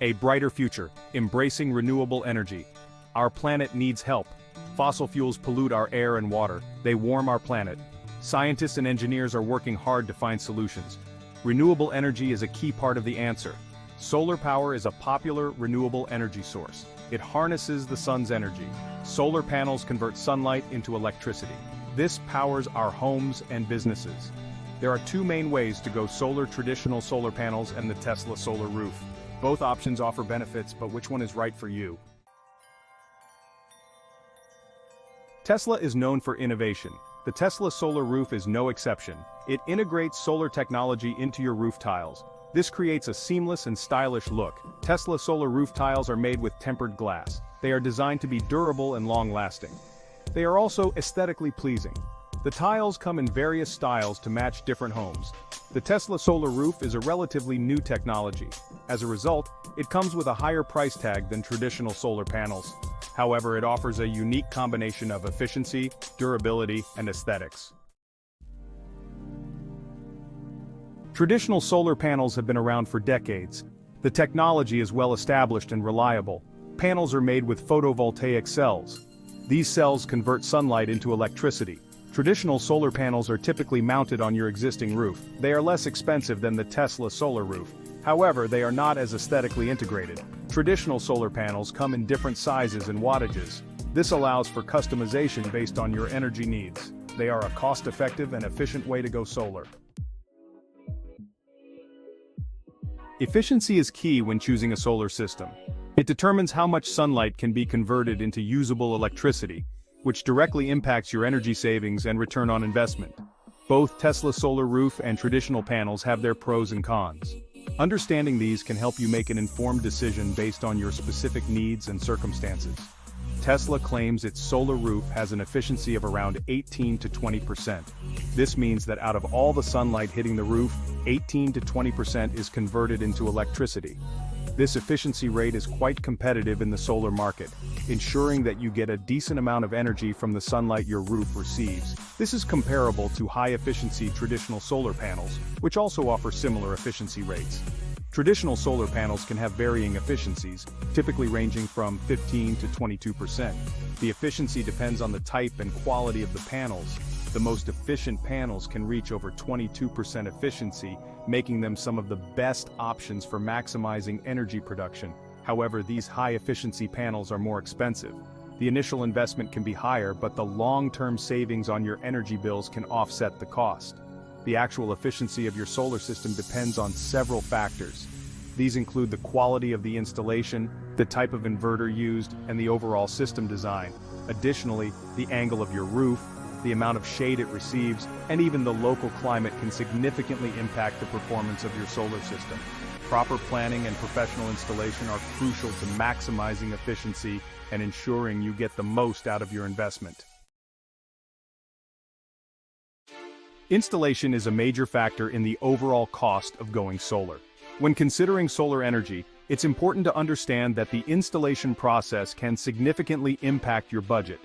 A brighter future, embracing renewable energy. Our planet needs help. Fossil fuels pollute our air and water, they warm our planet. Scientists and engineers are working hard to find solutions. Renewable energy is a key part of the answer. Solar power is a popular renewable energy source. It harnesses the sun's energy. Solar panels convert sunlight into electricity. This powers our homes and businesses. There are two main ways to go solar: traditional solar panels and the Tesla solar roof. Both options offer benefits, but which one is right for you? Tesla is known for innovation. The Tesla solar roof is no exception. It integrates solar technology into your roof tiles. This creates a seamless and stylish look. Tesla solar roof tiles are made with tempered glass. They are designed to be durable and long-lasting. They are also aesthetically pleasing. The tiles come in various styles to match different homes. The Tesla solar roof is a relatively new technology. As a result, it comes with a higher price tag than traditional solar panels. However, it offers a unique combination of efficiency, durability, and aesthetics. Traditional solar panels have been around for decades. The technology is well established and reliable. Panels are made with photovoltaic cells. These cells convert sunlight into electricity. Traditional solar panels are typically mounted on your existing roof. They are less expensive than the Tesla solar roof. However, they are not as aesthetically integrated. Traditional solar panels come in different sizes and wattages. This allows for customization based on your energy needs. They are a cost-effective and efficient way to go solar. Efficiency is key when choosing a solar system. It determines how much sunlight can be converted into usable electricity, which directly impacts your energy savings and return on investment. Both Tesla solar roof and traditional panels have their pros and cons. Understanding these can help you make an informed decision based on your specific needs and circumstances. Tesla claims its solar roof has an efficiency of around 18 to 20%. This means that out of all the sunlight hitting the roof, 18 to 20% is converted into electricity. This efficiency rate is quite competitive in the solar market, ensuring that you get a decent amount of energy from the sunlight your roof receives. This is comparable to high-efficiency traditional solar panels, which also offer similar efficiency rates. Traditional solar panels can have varying efficiencies, typically ranging from 15 to 22%. The efficiency depends on the type and quality of the panels. The most efficient panels can reach over 22% efficiency, making them some of the best options for maximizing energy production. However, these high-efficiency panels are more expensive. The initial investment can be higher, but the long-term savings on your energy bills can offset the cost. The actual efficiency of your solar system depends on several factors. These include the quality of the installation, the type of inverter used, and the overall system design. Additionally, the angle of your roof, the amount of shade it receives, and even the local climate can significantly impact the performance of your solar system. Proper planning and professional installation are crucial to maximizing efficiency and ensuring you get the most out of your investment. Installation is a major factor in the overall cost of going solar. When considering solar energy, it's important to understand that the installation process can significantly impact your budget.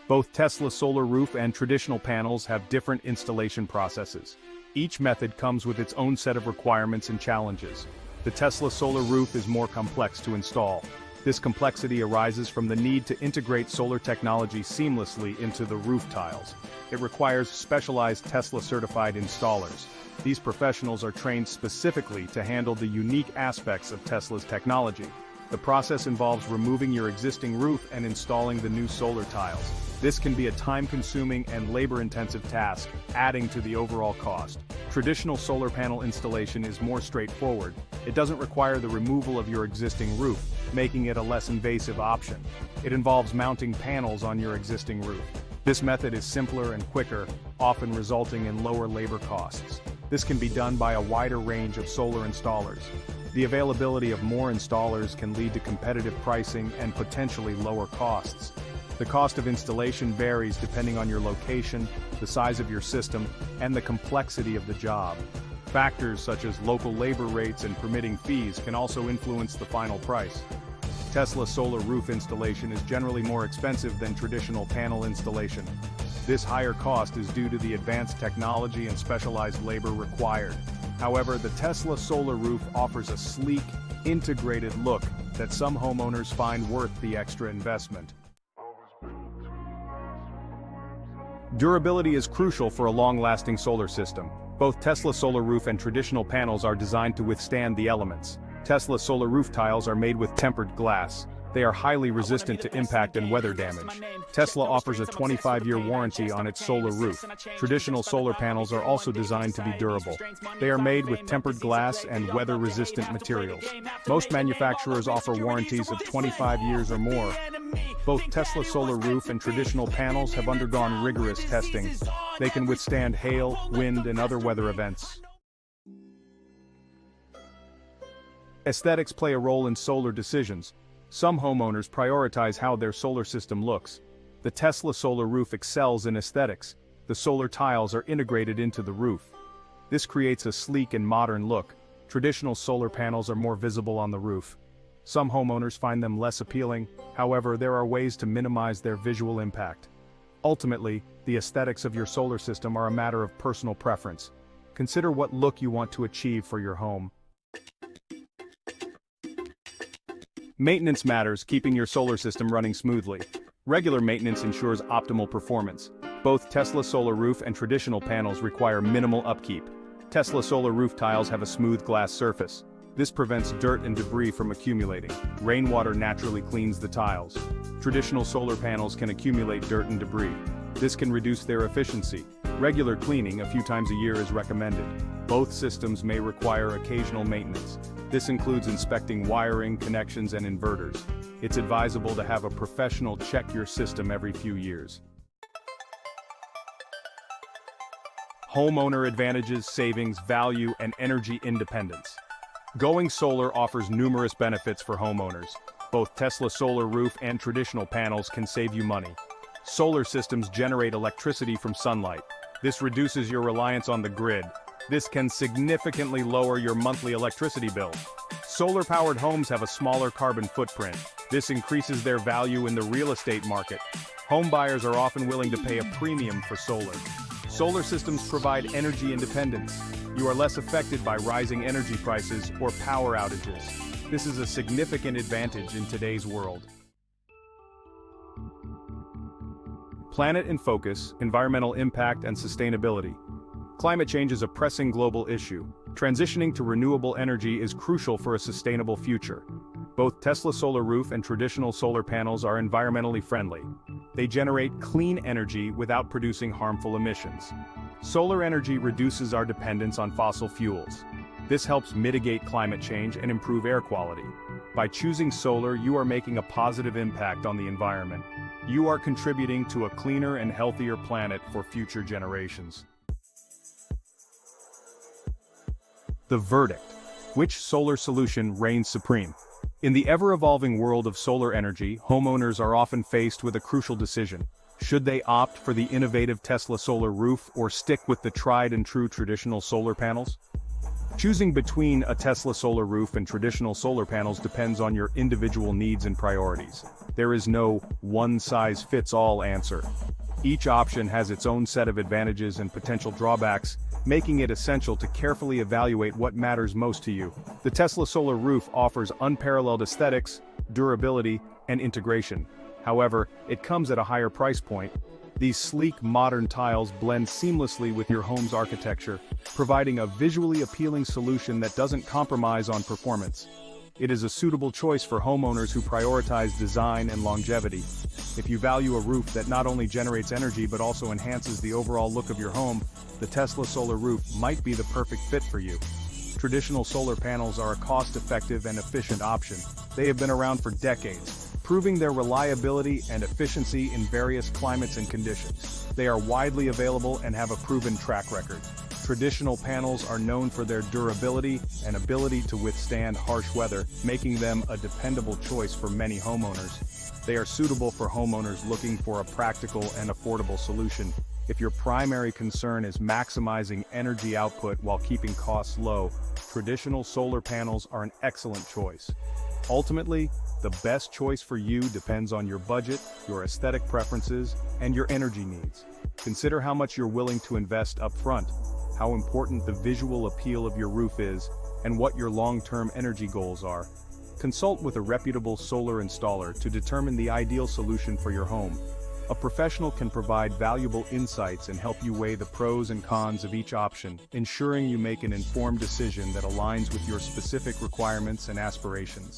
Both Tesla solar roof and traditional panels have different installation processes. Each method comes with its own set of requirements and challenges. The Tesla solar roof is more complex to install. This complexity arises from the need to integrate solar technology seamlessly into the roof tiles. It requires specialized Tesla-certified installers. These professionals are trained specifically to handle the unique aspects of Tesla's technology. The process involves removing your existing roof and installing the new solar tiles. This can be a time-consuming and labor-intensive task, adding to the overall cost. Traditional solar panel installation is more straightforward. It doesn't require the removal of your existing roof, making it a less invasive option. It involves mounting panels on your existing roof. This method is simpler and quicker, often resulting in lower labor costs. This can be done by a wider range of solar installers. The availability of more installers can lead to competitive pricing and potentially lower costs. The cost of installation varies depending on your location, the size of your system, and the complexity of the job. Factors such as local labor rates and permitting fees can also influence the final price. Tesla solar roof installation is generally more expensive than traditional panel installation. This higher cost is due to the advanced technology and specialized labor required. However, the Tesla solar roof offers a sleek, integrated look that some homeowners find worth the extra investment. Durability is crucial for a long-lasting solar system. Both Tesla solar roof and traditional panels are designed to withstand the elements. Tesla solar roof tiles are made with tempered glass. They are highly resistant to impact and weather damage. Tesla offers a 25-year warranty on its solar roof. Traditional solar panels are also designed to be durable. They are made with tempered glass and weather-resistant materials. Most manufacturers offer warranties of 25 years or more. Both Tesla solar roof and traditional panels have undergone rigorous testing. They can withstand hail, wind, and other weather events. Aesthetics play a role in solar decisions. Some homeowners prioritize how their solar system looks. The Tesla solar roof excels in aesthetics. The solar tiles are integrated into the roof. This creates a sleek and modern look. Traditional solar panels are more visible on the roof. Some homeowners find them less appealing. However, there are ways to minimize their visual impact. Ultimately, the aesthetics of your solar system are a matter of personal preference. Consider what look you want to achieve for your home. Maintenance matters, keeping your solar system running smoothly. Regular maintenance ensures optimal performance. Both Tesla solar roof and traditional panels require minimal upkeep. Tesla solar roof tiles have a smooth glass surface. This prevents dirt and debris from accumulating. Rainwater naturally cleans the tiles. Traditional solar panels can accumulate dirt and debris. This can reduce their efficiency. Regular cleaning a few times a year is recommended. Both systems may require occasional maintenance. This includes inspecting wiring, connections, and inverters. It's advisable to have a professional check your system every few years. Homeowner advantages, savings, value, and energy independence. Going solar offers numerous benefits for homeowners. Both Tesla solar roof and traditional panels can save you money. Solar systems generate electricity from sunlight. This reduces your reliance on the grid. This can significantly lower your monthly electricity bill. Solar-powered homes have a smaller carbon footprint. This increases their value in the real estate market. Home buyers are often willing to pay a premium for solar. Solar systems provide energy independence. You are less affected by rising energy prices or power outages. This is a significant advantage in today's world. Planet in focus, environmental impact and sustainability. Climate change is a pressing global issue. Transitioning to renewable energy is crucial for a sustainable future. Both Tesla solar roof and traditional solar panels are environmentally friendly. They generate clean energy without producing harmful emissions. Solar energy reduces our dependence on fossil fuels. This helps mitigate climate change and improve air quality. By choosing solar, you are making a positive impact on the environment. You are contributing to a cleaner and healthier planet for future generations. The verdict. Which solar solution reigns supreme? In the ever-evolving world of solar energy, homeowners are often faced with a crucial decision. Should they opt for the innovative Tesla solar roof or stick with the tried-and-true traditional solar panels? Choosing between a Tesla solar roof and traditional solar panels depends on your individual needs and priorities. There is no one-size-fits-all answer. Each option has its own set of advantages and potential drawbacks, making it essential to carefully evaluate what matters most to you. The Tesla solar roof offers unparalleled aesthetics, durability, and integration. However, it comes at a higher price point. These sleek, modern tiles blend seamlessly with your home's architecture, providing a visually appealing solution that doesn't compromise on performance. It is a suitable choice for homeowners who prioritize design and longevity. If you value a roof that not only generates energy but also enhances the overall look of your home, the Tesla solar roof might be the perfect fit for you. Traditional solar panels are a cost-effective and efficient option. They have been around for decades, proving their reliability and efficiency in various climates and conditions. They are widely available and have a proven track record. Traditional panels are known for their durability and ability to withstand harsh weather, making them a dependable choice for many homeowners. They are suitable for homeowners looking for a practical and affordable solution. If your primary concern is maximizing energy output while keeping costs low, traditional solar panels are an excellent choice. Ultimately, the best choice for you depends on your budget, your aesthetic preferences, and your energy needs. Consider how much you're willing to invest up front. how important the visual appeal of your roof is, and what your long-term energy goals are. Consult with a reputable solar installer to determine the ideal solution for your home. A professional can provide valuable insights and help you weigh the pros and cons of each option, ensuring you make an informed decision that aligns with your specific requirements and aspirations.